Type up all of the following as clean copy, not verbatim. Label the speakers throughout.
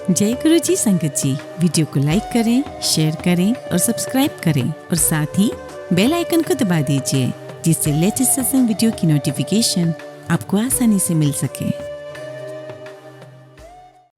Speaker 1: जय गुरु जी संगत जी, वीडियो को लाइक करें, शेयर करें और सब्सक्राइब करें और साथ ही बेल आइकन को दबा दीजिए जिससे लेटेस्ट सत्संग वीडियो की नोटिफिकेशन आपको आसानी से मिल सके।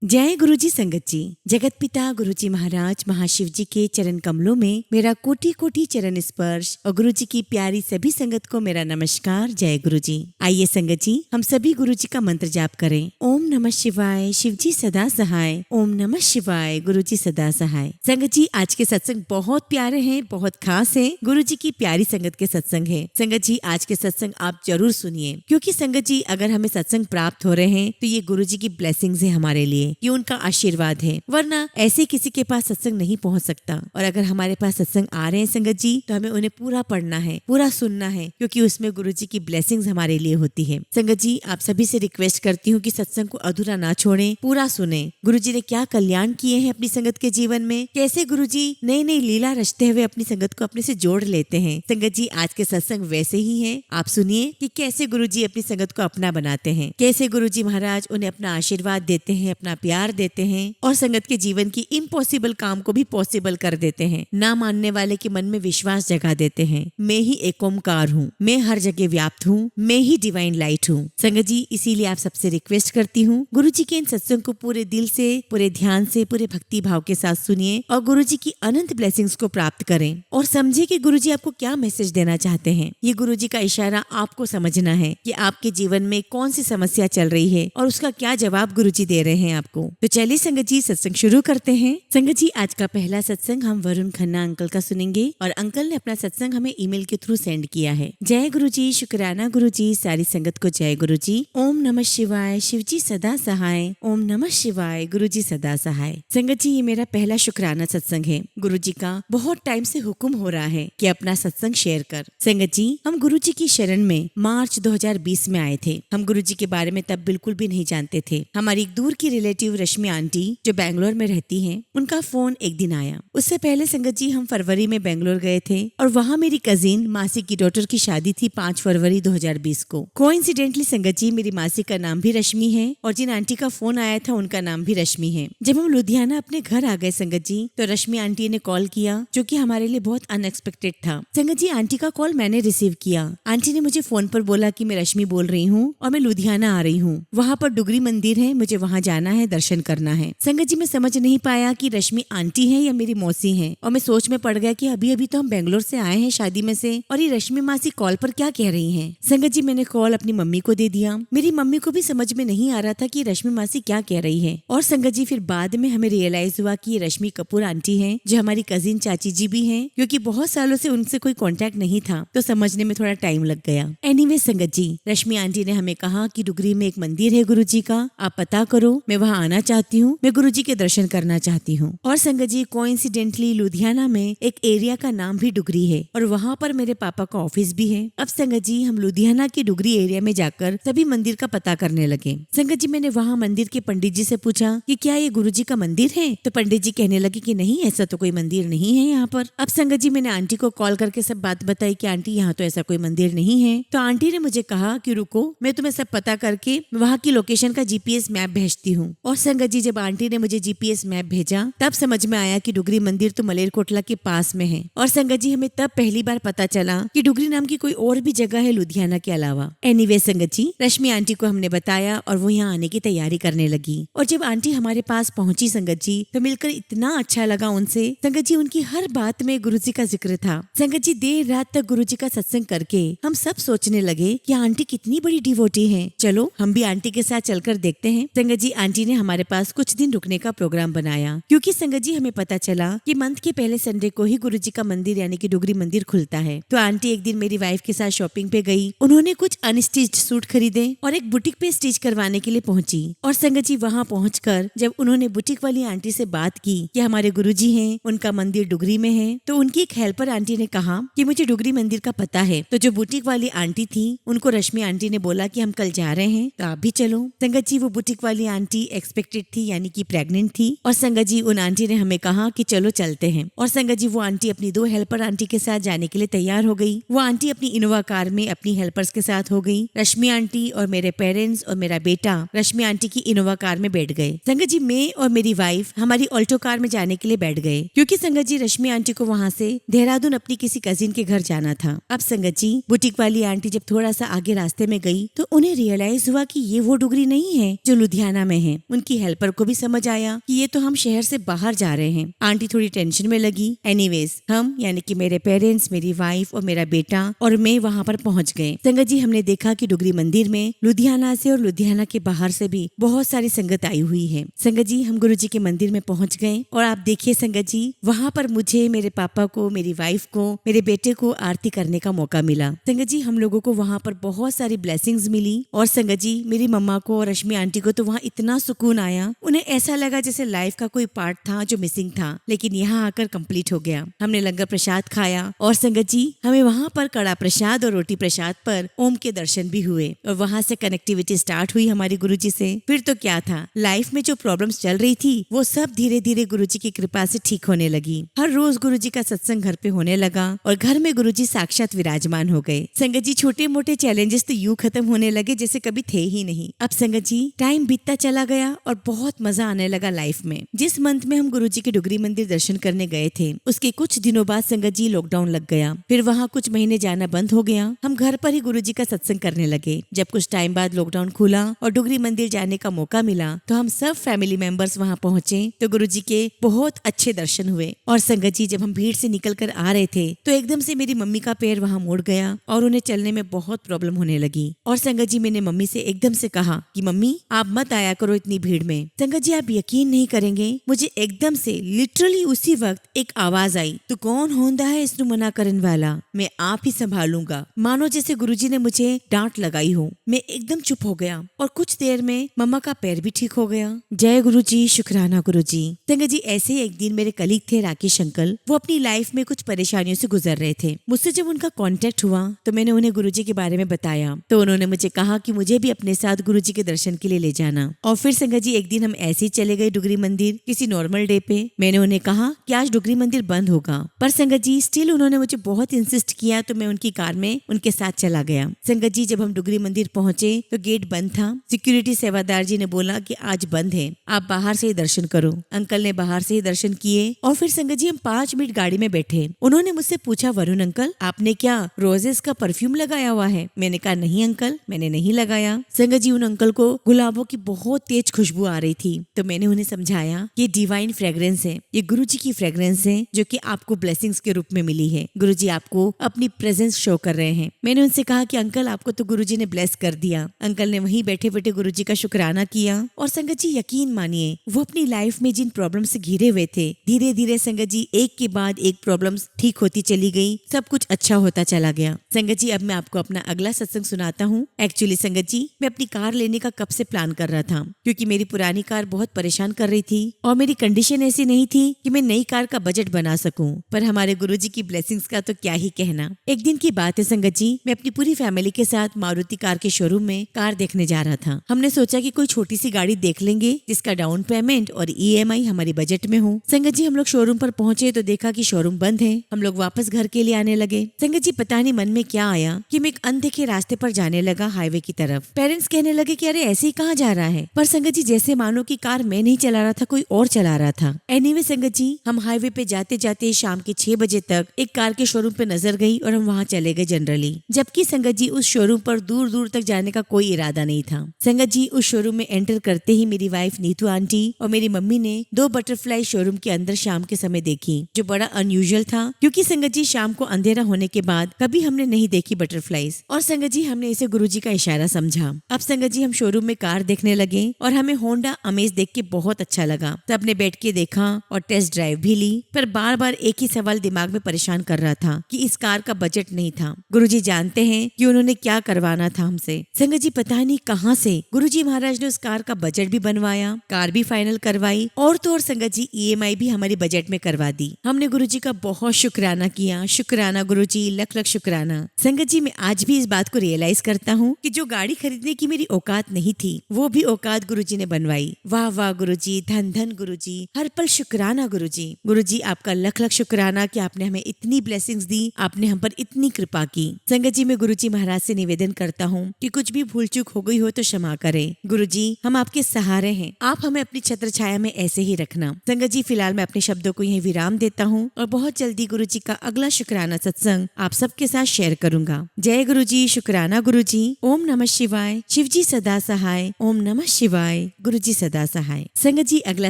Speaker 1: जय गुरु जी संगत जी, जगत पिता गुरु जी महाराज महाशिव जी के चरण कमलों में मेरा कोटि कोटि चरण स्पर्श और गुरु जी की प्यारी सभी संगत को मेरा नमस्कार। जय गुरु जी। आइए संगत जी, हम सभी गुरु जी का मंत्र जाप करें। ओम नमः शिवाय, शिव जी सदा सहाय। ओम नमः शिवाय, गुरु जी सदा सहाय। संगत जी, आज के सत्संग बहुत प्यारे हैं, बहुत खास हैं। गुरु जी की प्यारी संगत के सत्संग है। संगत जी, आज के सत्संग आप जरूर सुनिए, क्योंकि संगत जी अगर हमें सत्संग प्राप्त हो रहे हैं तो ये गुरु जी की ब्लेसिंग्स है हमारे लिए, ये उनका आशीर्वाद है। वरना ऐसे किसी के पास सत्संग नहीं पहुंच सकता। और अगर हमारे पास सत्संग आ रहे हैं संगत जी, तो हमें उन्हें पूरा पढ़ना है, पूरा सुनना है, क्योंकि उसमें गुरु जी की ब्लेसिंग्स हमारे लिए होती है। संगत जी, आप सभी से रिक्वेस्ट करती हूँ कि सत्संग को अधूरा ना छोड़ें, पूरा सुने। गुरु जी ने क्या कल्याण किए हैं अपनी संगत के जीवन में, कैसे गुरु जी नई नई लीला रचते हुए अपनी संगत को अपने से जोड़ लेते हैं। संगत जी, आज के सत्संग वैसे ही है। आप सुनिए कि कैसे गुरु जी अपनी संगत को अपना बनाते हैं, कैसे गुरु जी महाराज उन्हें अपना आशीर्वाद देते हैं, अपना प्यार देते हैं और संगत के जीवन की इम्पॉसिबल काम को भी पॉसिबल कर देते हैं। ना मानने वाले के मन में विश्वास जगा देते हैं। मैं ही एक ओमकार हूँ, मैं हर जगह व्याप्त हूँ, मैं ही डिवाइन लाइट हूँ। संगत जी, इसीलिए आप सबसे रिक्वेस्ट करती हूँ, गुरु जी के इन सत्संग को पूरे दिल से, पूरे ध्यान से, पूरे भक्ति भाव के साथ सुनिए और गुरु जी की अनंत ब्लेसिंग्स को प्राप्त करें और समझे कि गुरु जी आपको क्या मैसेज देना चाहते हैं। ये गुरु जी का इशारा आपको समझना है कि आपके जीवन में कौन सी समस्या चल रही है और उसका क्या जवाब गुरु जी दे रहे हैं आपको। तो चलिए संगत जी, सत्संग शुरू करते हैं। संगत जी, आज का पहला सत्संग हम वरुण खन्ना अंकल का सुनेंगे और अंकल ने अपना सत्संग हमें ईमेल के थ्रू सेंड किया है। जय गुरु जी, शुक्राना गुरु जी, सारी संगत को जय गुरु जी। ओम नमः शिवाय, शिव जी सदा सहाय। ओम नमः शिवाय, गुरु जी सदा सहाय। संगत जी, ये मेरा पहला शुक्राना सत्संग है। गुरु जी का बहुत टाइम से हुक्म हो रहा है कि अपना सत्संग शेयर कर। संगत जी, हम गुरु जी की शरण में मार्च 2020 में आए थे। हम गुरु जी के बारे में तब बिल्कुल भी नहीं जानते थे। हमारी एक दूर की रिलेटिव रश्मि आंटी जो बैंगलोर में रहती हैं, उनका फोन एक दिन आया। उससे पहले संगत जी हम फरवरी में बैंगलोर गए थे और वहाँ मेरी कजिन मासी की डॉटर की शादी थी 5 फरवरी 2020 को। कोइंसिडेंटली संगत जी, मेरी मासी का नाम भी रश्मि है और जिन आंटी का फोन आया था उनका नाम भी रश्मि है। जब हम लुधियाना अपने घर आ गए संगत जी, तो रश्मि आंटी ने कॉल किया, जो कि हमारे लिए बहुत अनएक्सपेक्टेड था। संगत जी, आंटी का कॉल मैंने रिसीव किया। आंटी ने मुझे फोन पर बोला कि मैं रश्मि बोल रही हूँ और मैं लुधियाना आ रही हूँ। वहाँ पर डुगरी मंदिर है, मुझे वहाँ जाना है, दर्शन करना है। संगत जी, मैं समझ नहीं पाया कि रश्मि आंटी है या मेरी मौसी है और मैं सोच में पड़ गया कि अभी अभी तो हम बेंगलोर से आए हैं शादी में से, और ये रश्मि मासी कॉल पर क्या कह रही हैं। संगत जी, मैंने कॉल अपनी मम्मी को दे दिया। मेरी मम्मी को भी समझ में नहीं आ रहा था कि रश्मि मासी क्या कह रही है। और संगत जी, फिर बाद में हमें रियलाइज हुआ कि ये रश्मि कपूर आंटी है, जो हमारी कजिन चाची जी भी हैं, क्योंकि बहुत सालों से उनसे कोई कॉन्टेक्ट नहीं था, तो समझने में थोड़ा टाइम लग गया। एनीवे संगत जी, रश्मि आंटी ने हमें कहा कि डुगरी में एक मंदिर है गुरु जी का, आप पता करो, मैं वहाँ आना चाहती हूँ, मैं गुरु जी के दर्शन करना चाहती हूँ। और संगत जी, कोइंसिडेंटली लुधियाना में एक एरिया का नाम भी डुगरी है और वहाँ पर मेरे पापा का ऑफिस भी है। अब संगत जी, हम लुधियाना के डुगरी एरिया में जाकर सभी मंदिर का पता करने लगे। संगत जी, मैंने वहाँ मंदिर के पंडित जी से पूछा कि क्या ये गुरु जी का मंदिर है, तो पंडित जी कहने लगे कि नहीं, ऐसा तो कोई मंदिर नहीं है यहाँ पर। अब संगत जी, मैंने आंटी को कॉल करके सब बात बताई कि आंटी, यहाँ तो ऐसा कोई मंदिर नहीं है। तो आंटी ने मुझे कहा कि रुको, मैं तुम्हें सब पता करके वहाँ की लोकेशन का जीपीएस मैप भेजती हूँ। और संगत जी, जब आंटी ने मुझे जीपीएस मैप भेजा, तब समझ में आया कि डुगरी मंदिर तो मलेरकोटला के पास में है। और संगत जी, हमें तब पहली बार पता चला कि डुगरी नाम की कोई और भी जगह है लुधियाना के अलावा। एनीवे संगत जी, रश्मि आंटी को हमने बताया और वो यहाँ आने की तैयारी करने लगी। और जब आंटी हमारे पास पहुंची संगत जी, तो मिलकर इतना अच्छा लगा उनसे। संगत जी, उनकी हर बात में गुरु जी का जिक्र था। संगत जी, देर रात तक गुरु जी का सत्संग करके हम सब सोचने लगे कि आंटी कितनी बड़ी डिवोटी है, चलो हम भी आंटी के साथ चलकर देखते हैं। संगत जी, आंटी ने हमारे पास कुछ दिन रुकने का प्रोग्राम बनाया, क्योंकि संगत जी हमें पता चला कि मंथ के पहले संडे को ही गुरु जी का मंदिर यानी कि डुगरी मंदिर खुलता है। तो आंटी एक दिन मेरी वाइफ के साथ शॉपिंग पे गई। उन्होंने कुछ अनस्टिच्ड सूट खरीदे और एक बुटीक पे स्टिच करवाने के लिए पहुंची। और संगत जी, वहाँ पहुंचकर जब उन्होंने बुटीक वाली आंटी से बात की कि हमारे गुरु जी हैं, उनका मंदिर डुगरी में है, तो उनकी एक हेल्पर आंटी ने कहा कि मुझे डुगरी मंदिर का पता है। तो जो बुटीक वाली आंटी थी, उनको रश्मि आंटी ने बोला कि हम कल जा रहे हैं, तो आप भी चलो। संगत जी, वो बुटीक वाली आंटी एक्सपेक्टेड थी, यानी कि प्रेग्नेंट थी। और संगत जी उन आंटी ने हमें कहा कि चलो चलते हैं। और संगत जी वो आंटी अपनी 2 हेल्पर आंटी के साथ जाने के लिए तैयार हो गई। वो आंटी अपनी इनोवा कार में अपनी हेल्पर्स के साथ हो गई। रश्मि आंटी और मेरे पेरेंट्स और मेरा बेटा रश्मि आंटी की इनोवा कार में बैठ गए। संगत जी मैं और मेरी वाइफ हमारी ऑल्टो कार में जाने के लिए बैठ गए, क्योंकि संगत जी रश्मि आंटी को वहाँ से देहरादून अपनी किसी कजिन के घर जाना था। अब संगत जी बुटीक वाली आंटी जब थोड़ा सा आगे रास्ते में गई तो उन्हें रियलाइज हुआ कि ये वो डुगरी नहीं है जो लुधियाना में है। उनकी हेल्पर को भी समझ आया कि ये तो हम शहर से बाहर जा रहे हैं। आंटी थोड़ी टेंशन में लगी। एनीवेज हम यानी कि मेरे पेरेंट्स, मेरी वाइफ और मेरा बेटा और मैं वहाँ पर पहुँच गए। संगत जी हमने देखा कि डुगरी मंदिर में लुधियाना से और लुधियाना के बाहर से भी बहुत सारी संगत आई हुई है। संगत जी हम गुरु जी के मंदिर में पहुँच गए और आप देखिए संगत जी वहाँ पर मुझे, मेरे पापा को, मेरी वाइफ को, मेरे बेटे को आरती करने का मौका मिला। संगत जी हम लोगों को वहाँ पर बहुत सारी ब्लेसिंग्स मिली। और संगत जी मेरी मम्मा को और रश्मि आंटी को तो वहाँ इतना सुकून आया, उन्हें ऐसा लगा जैसे लाइफ का कोई पार्ट था जो मिसिंग था, लेकिन यहाँ आकर कंप्लीट हो गया। हमने लंगर प्रसाद खाया और संगत जी हमें वहाँ पर कड़ा प्रसाद और रोटी प्रसाद पर ओम के दर्शन भी हुए और वहाँ से कनेक्टिविटी स्टार्ट हुई हमारी गुरुजी से। फिर तो क्या था, लाइफ में जो प्रॉब्लम्स चल रही थी वो सब धीरे धीरे गुरुजी की कृपा से ठीक होने लगी। हर रोज गुरुजी का सत्संग घर पे होने लगा और घर में गुरुजी साक्षात विराजमान हो गए। संगत जी छोटे मोटे चैलेंजेस तो यूं खत्म होने लगे जैसे कभी थे ही नहीं। अब संगत जी टाइम बीतता चला गया और बहुत मजा आने लगा लाइफ में। जिस मंथ में हम गुरुजी के डुगरी मंदिर दर्शन करने गए थे उसके कुछ दिनों बाद संगत जी लॉकडाउन लग गया। फिर वहाँ कुछ महीने जाना बंद हो गया। हम घर पर ही गुरुजी का सत्संग करने लगे। जब कुछ टाइम बाद लॉकडाउन खुला और डुगरी मंदिर जाने का मौका मिला तो हम सब फैमिली मेंबर्स वहाँ पहुँचे तो गुरुजी के बहुत अच्छे दर्शन हुए। और संगत जी जब हम भीड़ से निकल कर आ रहे थे तो एकदम से मेरी मम्मी का पैर वहाँ मुड़ गया और उन्हें चलने में बहुत प्रॉब्लम होने लगी। और संगत जी मैंने मम्मी से एकदम से कहा कि मम्मी आप मत आया करो इतनी भीड़ में। संगत जी आप यकीन नहीं करेंगे, मुझे एकदम से लिटरली उसी वक्त एक आवाज आई, तू कौन होंदा है इसनु मना करन वाला, मैं आप ही संभालूंगा। मानो जैसे गुरुजी ने मुझे डांट लगाई हो। मैं एकदम चुप हो गया और कुछ देर में मम्मा का पैर भी ठीक हो गया। जय गुरुजी, शुक्राना गुरुजी। संगत जी ऐसे ही एक दिन मेरे कलीग थे राकेश अंकल, वो अपनी लाइफ में कुछ परेशानियों से गुजर रहे थे। मुझसे जब उनका कांटेक्ट हुआ तो मैंने उन्हें गुरुजी के बारे में बताया तो उन्होंने मुझे कहा कि मुझे भी अपने साथ गुरुजी के दर्शन के लिए ले जाना। और फिर संगत जी एक दिन हम ऐसे ही चले गए डुगरी मंदिर किसी नॉर्मल डे पे। मैंने उन्हें कहा कि आज डुगरी मंदिर बंद होगा, पर संगत जी स्टिल उन्होंने मुझे बहुत इंसिस्ट किया तो मैं उनकी कार में उनके साथ चला गया। संगत जी जब हम डुगरी मंदिर पहुंचे तो गेट बंद था। सिक्योरिटी सेवादार जी ने बोला कि आज बंद है, आप बाहर से ही दर्शन करो। अंकल ने बाहर से ही दर्शन किए और फिर संगत जी हम 5 मिनट गाड़ी में बैठे। उन्होंने मुझसे पूछा, वरुण अंकल आपने क्या रोजेस का परफ्यूम लगाया हुआ है? मैंने कहा नहीं अंकल, मैंने नहीं लगाया। संगत जी उन अंकल को गुलाबों की बहुत तेज खुशबू आ रही थी तो मैंने उन्हें समझाया ये डिवाइन फ्रेग्रेंस है, ये गुरुजी की फ्रेग्रेंस है जो कि आपको ब्लेसिंग्स के रूप में मिली है। गुरुजी आपको अपनी प्रेजेंस शो कर रहे हैं। मैंने उनसे कहा कि अंकल आपको तो गुरुजी ने ब्लेस कर दिया। अंकल ने वहीं बैठे बैठे गुरुजी का शुक्राना किया। और संगत जी यकीन मानिए वो अपनी लाइफ में जिन प्रॉब्लम से घिरे हुए थे धीरे धीरे संगत जी एक के बाद एक प्रॉब्लम ठीक होती चली गई, सब कुछ अच्छा होता चला गया। संगत जी अब मैं आपको अपना अगला सत्संग सुनाता हूँ। एक्चुअली संगत जी मैं अपनी कार लेने का कब से प्लान कर रहा था क्योंकि मेरी पुरानी कार बहुत परेशान कर रही थी और मेरी कंडीशन ऐसी नहीं थी कि मैं नई कार का बजट बना सकूं। पर हमारे गुरुजी की ब्लेसिंग्स का तो क्या ही कहना। एक दिन की बात है संगत जी, मैं अपनी पूरी फैमिली के साथ मारुति कार के शोरूम में कार देखने जा रहा था। हमने सोचा कि कोई छोटी सी गाड़ी देख लेंगे जिसका डाउन पेमेंट और EMI हमारी बजट में हो। संगत जी हम लोग शोरूम पर पहुंचे तो देखा कि शोरूम बंद है। हम लोग वापस घर के लिए आने लगे। संगत जी पता नहीं मन में क्या आया कि मैं एक अनदेखे रास्ते पर जाने लगा हाईवे की तरफ। पेरेंट्स कहने लगे कि अरे ऐसे ही कहाँ जा रहा है, पर संगत जी जैसे मानो कि कार मैं नहीं चला रहा था, कोई और चला रहा था। एनीवे संगत जी हम हाईवे पे जाते जाते शाम के 6 बजे तक एक कार के शोरूम पे नजर गई और हम वहाँ चले गए जनरली। जबकि संगत जी उस शोरूम पर दूर दूर तक जाने का कोई इरादा नहीं था। संगत जी उस शोरूम में एंटर करते ही मेरी वाइफ नीतू आंटी और मेरी मम्मी ने 2 बटरफ्लाई शोरूम के अंदर शाम के समय देखी, जो बड़ा अनयूजुअल था क्योंकि संगत जी शाम को अंधेरा होने के बाद कभी हमने नहीं देखी बटरफ्लाईज। और संगत जी हमने इसे गुरुजी का इशारा समझा। अब संगत जी हम शोरूम में कार देखने लगे और हमें होंडा अमेज देख के बहुत अच्छा लगा। तब ने बैठ के देखा और टेस्ट ड्राइव भी ली, पर बार बार एक ही सवाल दिमाग में परेशान कर रहा था कि इस कार का बजट नहीं था। गुरुजी जानते हैं कि उन्होंने क्या करवाना था हमसे। संगत जी पता नहीं कहां से गुरुजी महाराज ने उस कार का बजट भी बनवाया, कार भी फाइनल करवाई और तो और संगत जी EMI भी हमारी बजट में करवा दी। हमने गुरुजी का बहुत शुक्राना किया। शुक्राना गुरुजी, लख लख शुक्राना। संगत जी मैं आज भी इस बात को रियलाइज करता हूँ कि जो गाड़ी खरीदने की मेरी औकात नहीं थी वो भी औकात गुरुजी गुरुजी ने बनवाई। वाह वाह गुरुजी, धन धन गुरुजी, हर पल शुक्राना गुरुजी। गुरुजी आपका लख लख शुक्राना कि आपने हमें इतनी ब्लेसिंग्स दी, आपने हम पर इतनी कृपा की। संगत जी, मैं गुरुजी महाराज से निवेदन करता हूँ कि कुछ भी भूल चूक हो गई हो तो क्षमा करें। गुरुजी हम आपके सहारे हैं, आप हमें अपनी छत्र छाया में ऐसे ही रखना। संगत जी फिलहाल मैं अपने शब्दों को यहीं विराम देता हूँ और बहुत जल्दी गुरुजी का अगला शुक्राना सत्संग आप सबके साथ शेयर करूंगा। जय गुरुजी, शुक्राना गुरुजी। ओम नमः शिवाय, शिव जी सदा सहाय। ओम नमः शिवाय, गुरुजी सदा सहाय। संगत जी अगला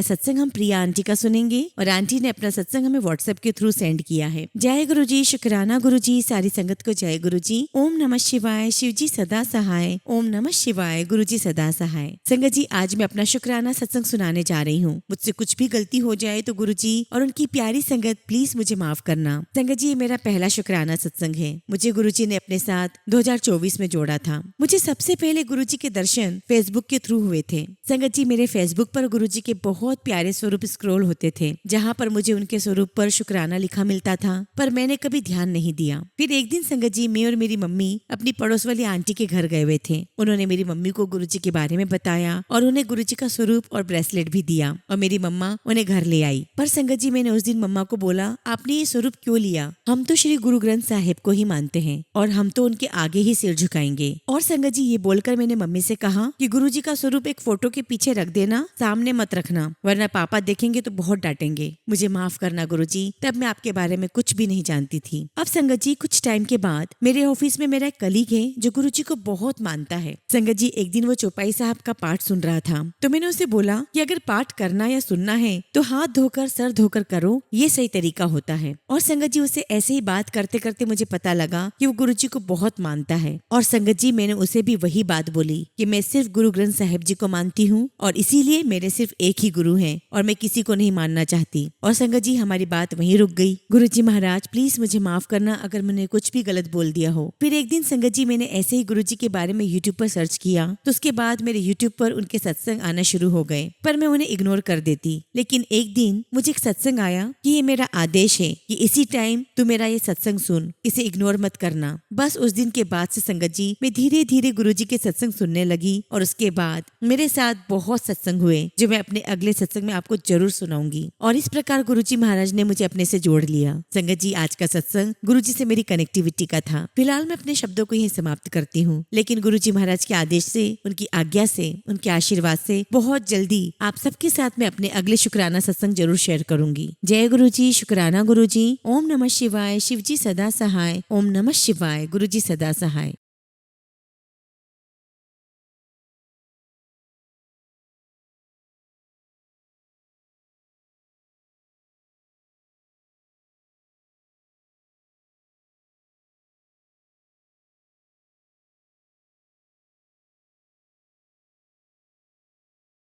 Speaker 1: सत्संग हम प्रिया आंटी का सुनेंगे और आंटी ने अपना सत्संग हमें व्हाट्सएप के थ्रू सेंड किया है। जय गुरुजी, शुक्राना गुरुजी। सारी संगत को जय गुरुजी। ओम नमः शिवाय, शिव जी सदा सहाय। ओम नमः शिवाय, गुरुजी सदा सहाय। संगत जी आज मैं अपना शुक्राना सत्संग सुनाने जा रही हूँ। मुझसे कुछ भी गलती हो जाए तो गुरुजी और उनकी प्यारी संगत प्लीज मुझे माफ करना। संगत जी ये मेरा पहला शुक्राना सत्संग है। मुझे गुरुजी ने अपने साथ 2024 में जोड़ा था। मुझे सबसे पहले गुरुजी के दर्शन फेसबुक के थ्रू हुए थे। संगत जी मेरे फेसबुक पर गुरुजी के बहुत प्यारे स्वरूप स्क्रॉल होते थे, जहाँ पर मुझे उनके स्वरूप पर शुक्राना लिखा मिलता था, पर मैंने कभी ध्यान नहीं दिया। फिर एक दिन संगत जी मैं और मेरी मम्मी अपनी पड़ोस वाली आंटी के घर गए हुए थे। उन्होंने मेरी मम्मी को गुरुजी के बारे में बताया और उन्हें गुरुजी का स्वरूप और ब्रेसलेट भी दिया और मेरी मम्मा उन्हें घर ले आई। पर संगत जी मैंने उस दिन मम्मा को बोला, आपने ये स्वरूप क्यों लिया? हम तो श्री गुरु ग्रंथ साहिब को ही मानते हैं और हम तो उनके आगे ही सिर झुकाएंगे। और संगत जी ये बोलकर मैंने मम्मी से कहा कि गुरुजी का स्वरूप एक फोटो के पीछे रख देना, सामने मत रखना, वरना पापा देखेंगे तो बहुत डांटेंगे। मुझे माफ करना गुरुजी, तब मैं आपके बारे में कुछ भी नहीं जानती थी। अब संगत जी कुछ टाइम के बाद मेरे ऑफिस में मेरा एक कलीग है जो गुरुजी को बहुत मानता है। संगत जी एक दिन वो चौपाई साहब का पाठ सुन रहा था, तो मैंने उसे बोला कि अगर पाठ करना या सुनना है तो हाथ धोकर सर धोकर करो, ये सही तरीका होता है। और संगत जी उसे ऐसे ही बात करते करते मुझे पता लगा कि वो गुरुजी को बहुत मानता है। और संगत जी मैंने उसे भी वही बात बोली कि मैं सिर्फ गुरु ग्रंथ साहिब जी को मानती हूँ और इसीलिए मेरे सिर्फ एक ही गुरु हैं और मैं किसी को नहीं मानना चाहती। और संगत जी हमारी बात वहीं रुक गई। गुरुजी महाराज प्लीज मुझे माफ करना अगर मैंने कुछ भी गलत बोल दिया हो। फिर एक दिन संगत जी मैंने ऐसे ही गुरुजी के बारे में यूट्यूब पर सर्च किया, तो उसके बाद मेरे यूट्यूब पर उनके सत्संग आना शुरू हो गए, पर मैं उन्हें इग्नोर कर देती। लेकिन एक दिन मुझे एक सत्संग आया कि ये मेरा आदेश है कि इसी टाइम तू मेरा ये सत्संग सुन, इसे इग्नोर मत करना। बस उस दिन के बाद से संगत जी मैं धीरे धीरे गुरुजी के सत्संग सुनने लगी और उसके बाद मेरे साथ बहुत सत्संग हुए जो मैं अपने अगले सत्संग में आपको जरूर सुनाऊंगी। और इस प्रकार गुरुजी महाराज ने मुझे अपने से जोड़ लिया। संगत जी आज का सत्संग गुरुजी से मेरी कनेक्टिविटी का था। फिलहाल मैं अपने शब्दों को यही समाप्त करती हूँ, लेकिन गुरुजी महाराज के आदेश से, उनकी आज्ञा से, उनके आशीर्वाद से बहुत जल्दी आप सबके साथ मैं अपने अगले शुक्राना सत्संग जरूर शेयर करूंगी। जय गुरुजी, शुक्राना गुरुजी। ओम नमः शिवाय, शिव जी सदा सहाय। ओम नमः शिवाय, गुरुजी सदा सहाय।